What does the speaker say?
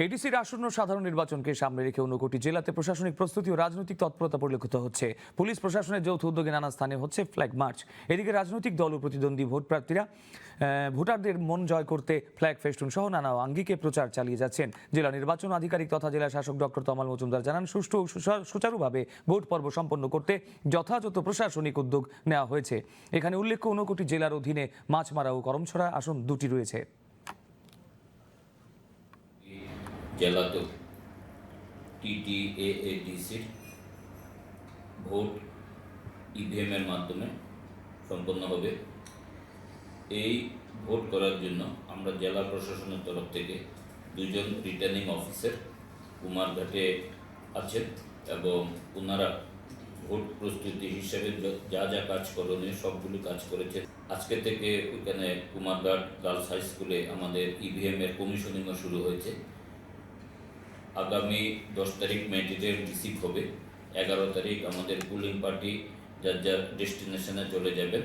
এডিসির আসন্ন সাধারণ নির্বাচনকে সামনে রেখে ঊনকোটি জেলাতে প্রশাসনিক প্রস্তুতি ও রাজনৈতিক তৎপরতা পরিলক্ষিত হচ্ছে। পুলিশ প্রশাসনের যৌথ উদ্যোগে নানা স্থানে হচ্ছে ফ্ল্যাগ মার্চ। এদিকে রাজনৈতিক দল ও প্রতিদ্বন্দ্বী ভোট প্রার্থীরা ভোটারদের মন জয় করতে ফ্ল্যাগ ফেস্টুন সহ নানা আঙ্গিকে প্রচার চালিয়ে যাচ্ছেন। জেলা নির্বাচন আধিকারিক তথা জেলা শাসক ডক্টর তমাল মজুমদার জানান, সুষ্ঠু ও সুচারুভাবে ভোট পর্ব সম্পন্ন করতে যথাযথ প্রশাসনিক উদ্যোগ নেওয়া হয়েছে। এখানে উল্লেখ্য, ঊনকোটি জেলার অধীনে মাছমারা ও করমছড়া আসন দুটি রয়েছে। জেলাতে টিটিএডিসির ভোট ইভিএমের মাধ্যমে সম্পন্ন হবে। এই ভোট করার জন্য আমরা জেলা প্রশাসনের তরফ থেকে দুজন রিটার্নিং অফিসার কুমারঘাটে আছেন এবং ওনারা ভোট প্রস্তুতি হিসেবে যা যা কাজ করণীয় সবগুলো কাজ করেছেন। আজকে থেকে ওইখানে কুমারঘাট গার্লস হাই স্কুলে আমাদের ইভিএমের কমিশনিংও শুরু হয়েছে। আগামী 10 তারিখ ম্যাটেরিয়াল রিসিভ হবে। 11 তারিখ আমাদের পুলিং পার্টি যার যার ডেস্টিনেশনে চলে যাবেন।